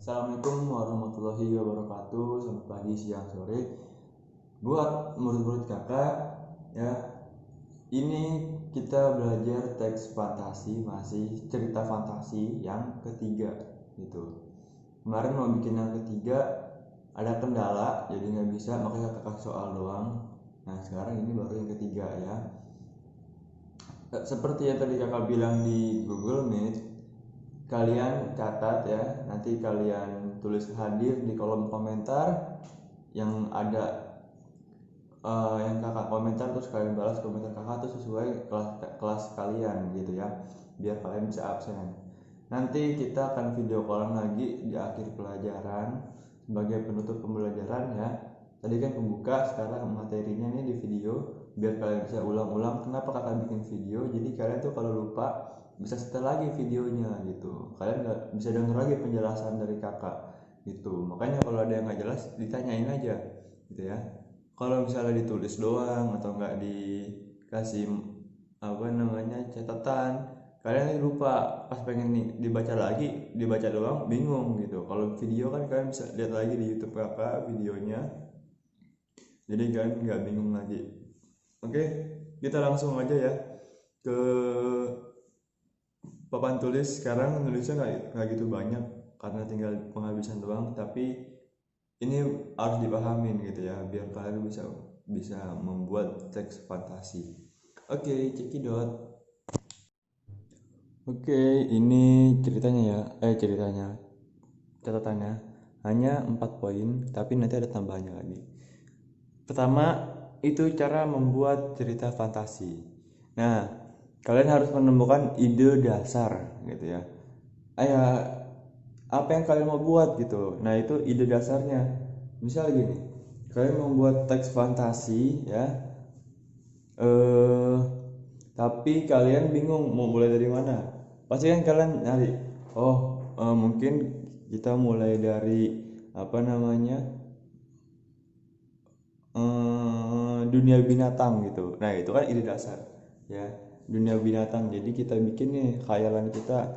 Assalamualaikum warahmatullahi wabarakatuh. Selamat pagi, siang, sore. Buat murid-murid kakak, ya, ini kita belajar teks fantasi, masih cerita fantasi yang ketiga, gitu. Kemarin mau bikin yang ketiga, ada kendala, jadi nggak bisa, makanya kakak kasih soal doang. Nah, sekarang ini baru yang ketiga ya. Seperti yang tadi kakak bilang di Google Meet, kalian catat ya, nanti kalian tulis hadir di kolom komentar yang ada yang kakak komentar, terus kalian balas komentar kakak tuh sesuai kelas kalian gitu ya, biar kalian bisa absen. Nanti kita akan video callan lagi di akhir pelajaran sebagai penutup pembelajaran ya. Tadi kan pembuka, sekarang materinya nih di video biar kalian bisa ulang-ulang. Kenapa kakak bikin video? Jadi kalian tuh kalau lupa bisa setel lagi videonya gitu. Kalian nggak bisa denger lagi penjelasan dari kakak gitu. Makanya kalau ada yang nggak jelas ditanyain aja gitu ya. Kalau misalnya ditulis doang atau nggak dikasih apa namanya catatan, kalian lupa pas pengen dibaca lagi, dibaca doang bingung gitu. Kalau video kan kalian bisa lihat lagi di YouTube kakak videonya, jadi kalian nggak bingung lagi. Oke, kita langsung aja ya ke papan tulis. Sekarang nulisnya nggak gitu banyak karena tinggal penghabisan doang, tapi ini harus dipahamin gitu ya biar kalian bisa bisa membuat teks fantasi. Oke, cekidot. Oke, ini ceritanya ya. Ceritanya, catatannya hanya 4 poin, tapi nanti ada tambahannya lagi. Pertama, itu cara membuat cerita fantasi. Nah, kalian harus menemukan ide dasar gitu ya. Apa yang kalian mau buat gitu. Nah, itu ide dasarnya. Misal gini, kalian membuat teks fantasi ya. Eh, tapi kalian bingung mau mulai dari mana. Pasti kan kalian nyari, mungkin kita mulai dari apa namanya, dunia binatang gitu. Nah itu kan ide dasar ya, dunia binatang. Jadi kita bikin nih khayalan kita,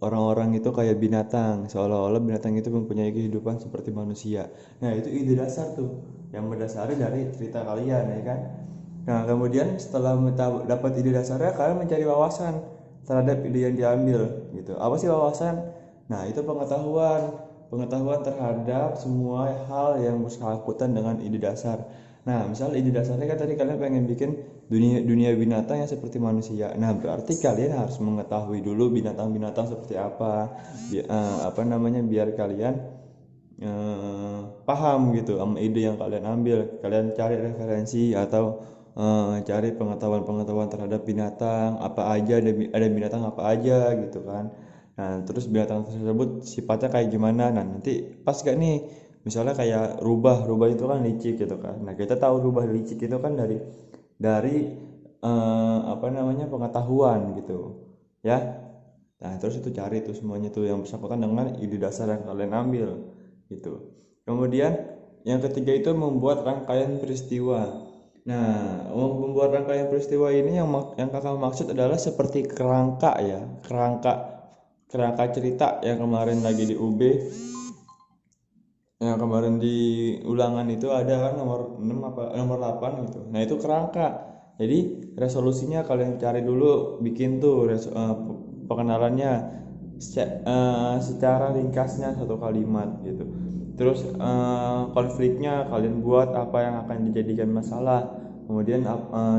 orang-orang itu kayak binatang, seolah-olah binatang itu mempunyai kehidupan seperti manusia. Nah itu ide dasar tuh yang berdasari dari cerita kalian ya kan. Nah kemudian setelah dapat ide dasarnya, kalian mencari wawasan terhadap ide yang diambil gitu. Apa sih wawasan? Nah itu pengetahuan terhadap semua hal yang bersangkutan dengan ide dasar. Nah, misal ide dasarnya kan tadi kalian pengen bikin dunia binatang yang seperti manusia. Nah, berarti kalian harus mengetahui dulu binatang-binatang seperti apa, apa namanya, biar kalian paham gitu sama ide yang kalian ambil. Kalian cari referensi atau cari pengetahuan-pengetahuan terhadap binatang apa aja, ada binatang apa aja gitu kan. Nah, terus binatang tersebut sifatnya kayak gimana? Nah, nanti pas gak nih, misalnya kayak rubah itu kan licik gitu kan. Nah, kita tahu rubah licik itu kan dari apa namanya, pengetahuan gitu. Ya. Nah, terus itu cari tuh semuanya tuh yang bersangkutan dengan ide dasar yang kalian ambil gitu. Kemudian yang ketiga itu membuat rangkaian peristiwa. Nah, membuat rangkaian peristiwa ini yang kakak maksud adalah seperti kerangka ya, kerangka cerita yang kemarin lagi di UB, yang kemarin di ulangan itu ada kan nomor 6 apa nomor 8 gitu. Nah, itu kerangka. Jadi resolusinya kalian cari dulu, bikin tuh pengenalannya secara ringkasnya satu kalimat gitu. Terus konfliknya kalian buat apa yang akan dijadikan masalah. Kemudian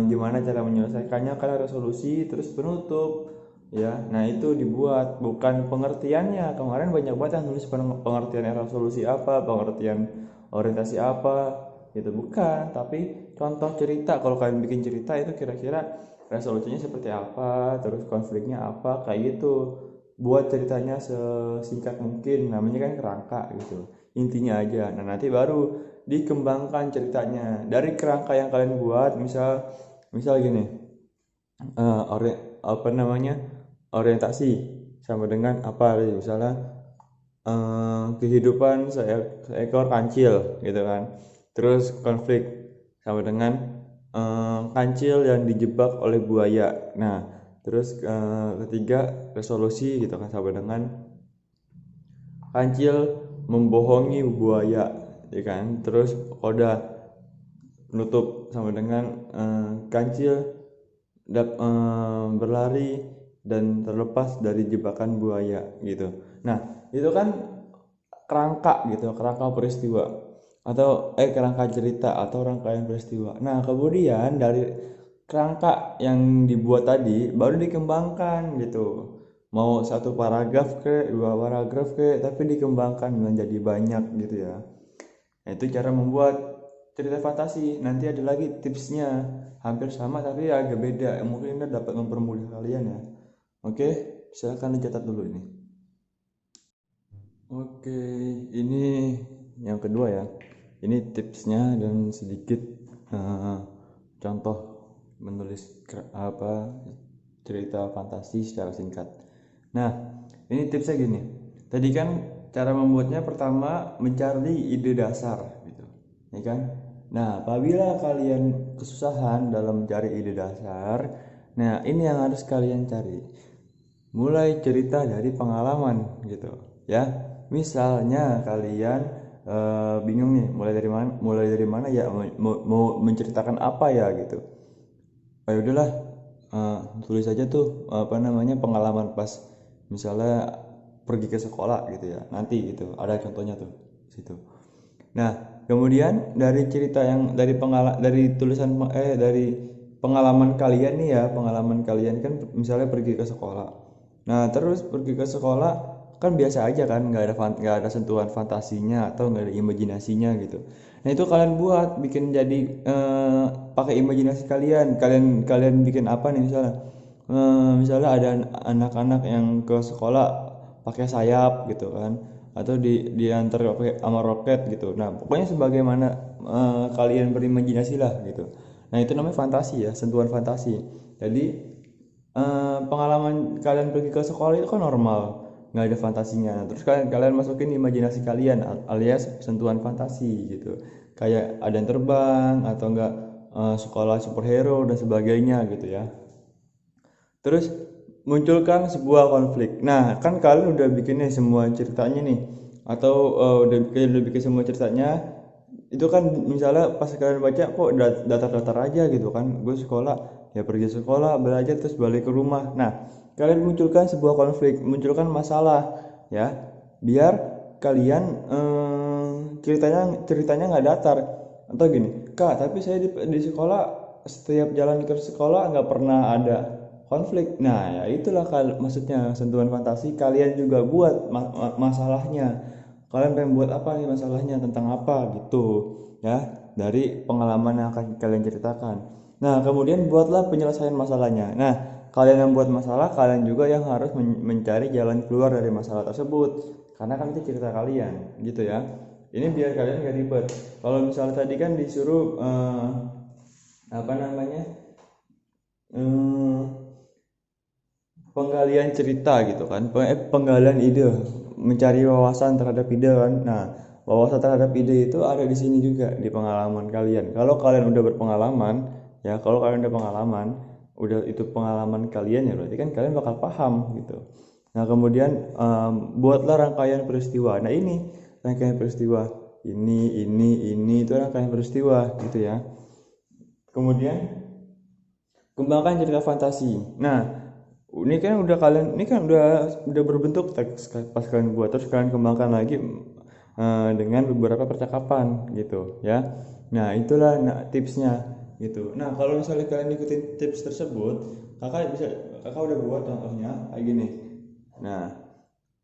gimana cara menyelesaikannya, kalian resolusi, terus penutup ya. Nah itu dibuat, bukan pengertiannya. Kemarin banyak banget yang nulis pengertian resolusi apa, pengertian orientasi apa gitu, bukan, tapi contoh cerita. Kalau kalian bikin cerita itu kira-kira resolusinya seperti apa, terus konfliknya apa, kayak gitu. Buat ceritanya sesingkat mungkin, namanya kan kerangka gitu, intinya aja. Nah nanti baru dikembangkan ceritanya dari kerangka yang kalian buat. Misal gini, apa namanya, orientasi sama dengan apa, misalnya kehidupan seekor kancil gitu kan. Terus konflik sama dengan kancil yang dijebak oleh buaya. Nah terus ketiga resolusi gitu kan, sama dengan Kancil membohongi buaya, ya kan? Terus koda penutup sama dengan kancil berlari dan terlepas dari jebakan buaya gitu. Nah, itu kan kerangka gitu, kerangka peristiwa atau kerangka cerita atau rangkaian peristiwa. Nah, kemudian dari kerangka yang dibuat tadi baru dikembangkan gitu. Mau satu paragraf ke, dua paragraf ke, tapi dikembangkan menjadi banyak gitu ya. Nah, itu cara membuat cerita fantasi. Nanti ada lagi tipsnya, hampir sama tapi agak beda. Mungkin ini dapat mempermudah kalian ya. Oke, silakan dicatat dulu ini. Oke, ini yang kedua ya. Ini tipsnya dan sedikit eh, contoh menulis cerita fantasi secara singkat. Nah, ini tipsnya gini. Tadi kan cara membuatnya pertama mencari ide dasar gitu, ya kan? Nah, apabila kalian kesusahan dalam mencari ide dasar, nah ini yang harus kalian cari. Mulai cerita dari pengalaman gitu, ya. Misalnya kalian bingung nih, mulai dari mana ya, mau menceritakan apa ya gitu. Ya udahlah, tulis aja tuh pengalaman pas misalnya pergi ke sekolah gitu ya, nanti gitu ada contohnya tuh situ. Nah, kemudian dari cerita yang dari tulisan dari pengalaman kalian nih ya, pengalaman kalian kan misalnya pergi ke sekolah. Nah, terus pergi ke sekolah kan biasa aja kan, nggak ada sentuhan fantasinya atau nggak ada imajinasinya gitu. Nah, itu kalian buat bikin jadi pakai imajinasi kalian. Kalian kalian bikin apa nih misalnya? Misalnya ada anak-anak yang ke sekolah pakai sayap gitu kan, atau diantar pakai sama roket gitu. Nah, pokoknya sebagaimana kalian berimajinasi lah gitu. Nah, itu namanya fantasi ya, sentuhan fantasi. Jadi pengalaman kalian pergi ke sekolah itu kan normal, nggak ada fantasinya. Nah, terus kalian masukin imajinasi kalian alias sentuhan fantasi gitu, kayak ada yang terbang atau enggak sekolah superhero dan sebagainya gitu ya. Terus munculkan sebuah konflik. Nah, kan kalian udah bikin nih semua ceritanya nih, atau udah bikin semua ceritanya. Itu kan misalnya pas kalian baca kok datar-datar aja gitu kan. Gue sekolah ya, pergi sekolah, belajar terus balik ke rumah. Nah, kalian munculkan sebuah konflik, munculkan masalah ya, biar kalian ceritanya nggak datar. Atau gini, Kak, tapi saya di sekolah setiap jalan ke sekolah nggak pernah ada konflik. Nah, ya itulah maksudnya sentuhan fantasi. Kalian juga buat masalahnya. Kalian pengen buat apa nih masalahnya, tentang apa gitu ya, dari pengalaman yang akan kalian ceritakan. Nah, kemudian buatlah penyelesaian masalahnya. Nah, kalian yang buat masalah, kalian juga yang harus mencari jalan keluar dari masalah tersebut, karena kan itu cerita kalian gitu ya. Ini biar kalian gak ribet. Kalau misalnya tadi kan disuruh apa namanya penggalian cerita gitu kan, penggalian ide, mencari wawasan terhadap ide kan. Nah, wawasan terhadap ide itu ada di sini juga, di pengalaman kalian. Kalau kalian udah berpengalaman ya, kalau kalian udah pengalaman, udah itu pengalaman kalian ya, berarti kan kalian bakal paham gitu. Nah, kemudian buatlah rangkaian peristiwa. Nah, ini rangkaian peristiwa, ini itu rangkaian peristiwa gitu ya. Kemudian kembangkan cerita fantasi. Nah, ini kan udah berbentuk teks pas kalian buat, terus kalian kembangkan lagi dengan beberapa percakapan gitu ya. Nah, itulah tipsnya gitu. Nah, kalau misalnya kalian ikutin tips tersebut, kakak udah buat contohnya kayak gini. Nah,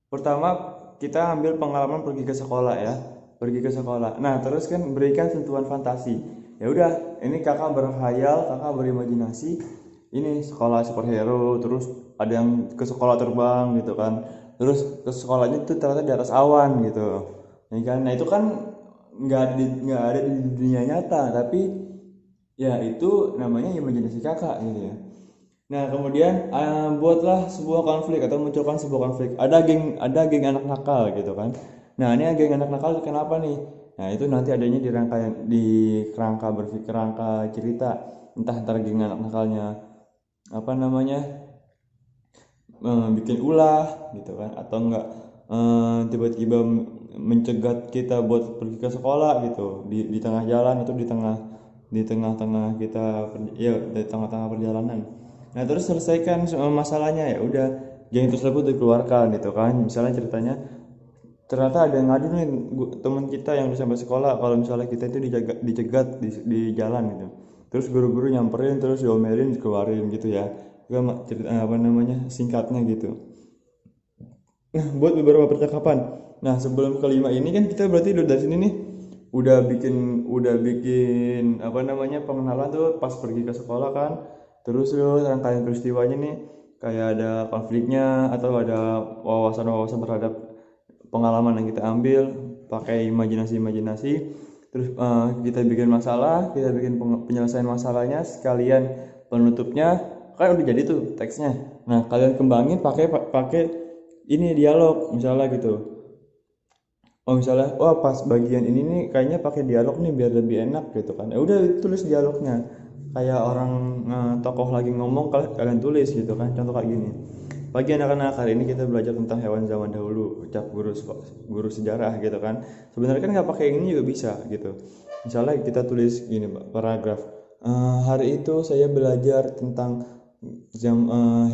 pertama kita ambil pengalaman pergi ke sekolah ya, pergi ke sekolah. Nah, terus kan berikan sentuhan fantasi. Ya udah, ini kakak berkhayal, kakak berimajinasi, ini sekolah superhero, terus ada yang ke sekolah terbang gitu kan, terus ke sekolahnya tuh ternyata di atas awan gitu, ya kan. Nah, itu kan nggak ada di dunia nyata, tapi ya itu namanya imajinasi kakak gitu ya. Nah, kemudian buatlah sebuah konflik atau munculkan sebuah konflik. Ada geng anak nakal gitu kan. Nah, ini geng anak nakal kenapa nih? Nah, itu nanti adanya di kerangka berpikir, kerangka cerita. Entah antara geng anak nakalnya apa namanya bikin ulah gitu kan, atau enggak tiba-tiba mencegat kita buat pergi ke sekolah gitu di tengah jalan atau di tengah-tengah kita ya di tengah-tengah perjalanan. Nah terus selesaikan masalahnya, ya udah geng tersebut dikeluarkan gitu kan. Misalnya ceritanya ternyata ada yang ngadu nih teman kita yang udah sampai sekolah kalau misalnya kita itu dicegat di jalan gitu, terus guru-guru nyamperin terus diomelin dikeluarin gitu ya. Itu cerita apa namanya singkatnya gitu. Nah buat beberapa percakapan, nah sebelum kelima ini kan kita berarti udah dari sini nih udah bikin apa namanya pengenalan tuh pas pergi ke sekolah kan. Terus rangkaian peristiwanya nih kayak ada konfliknya atau ada wawasan-wawasan terhadap pengalaman yang kita ambil pakai imajinasi-imajinasi. Terus kita bikin masalah, kita bikin penyelesaian masalahnya sekalian penutupnya kan udah jadi tuh teksnya. Nah kalian kembangin pakai pakai ini dialog misalnya gitu. Oh misalnya, wah pas bagian ini nih kayaknya pakai dialog nih biar lebih enak gitu kan. Ya udah tulis dialognya. Kayak orang tokoh lagi ngomong kalian tulis gitu kan. Contoh kayak gini. Pagi anak-anak, hari ini kita belajar tentang hewan zaman dahulu, ucap guru sejarah gitu kan. Sebenarnya kan nggak pakai ini juga bisa gitu. Misalnya kita tulis gini paragraf. Hari itu saya belajar tentang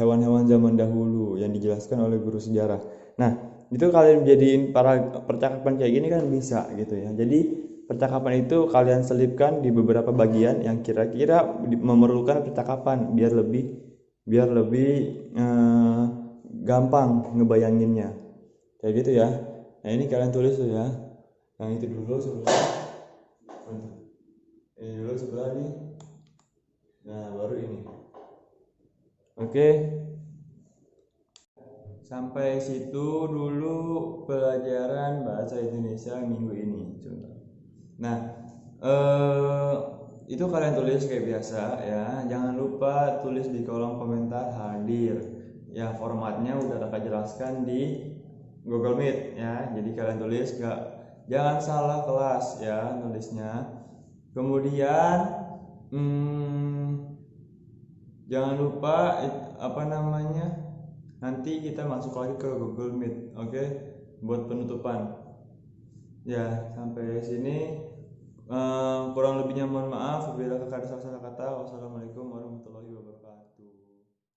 hewan-hewan zaman dahulu yang dijelaskan oleh guru sejarah. Nah, itu kalian jadiin para percakapan kayak gini kan bisa gitu ya. Jadi percakapan itu kalian selipkan di beberapa bagian yang kira-kira memerlukan percakapan biar lebih gampang ngebayanginnya kayak gitu ya. Nah ini kalian tulis tuh ya, yang itu dulu sebelah ini dulu sebelah nih, nah baru ini. Oke, sampai situ dulu pelajaran bahasa Indonesia minggu ini. Nah, itu kalian tulis kayak biasa ya. Jangan lupa tulis di kolom komentar hadir. Ya, formatnya udah kakak jelaskan di Google Meet ya. Jadi kalian tulis jangan salah kelas ya nulisnya. Kemudian jangan lupa apa namanya, nanti kita masuk lagi ke Google Meet, oke? Buat penutupan. Ya, sampai sini kurang lebihnya mohon maaf. Bila kakak ada salah kata, wassalamualaikum warahmatullahi wabarakatuh.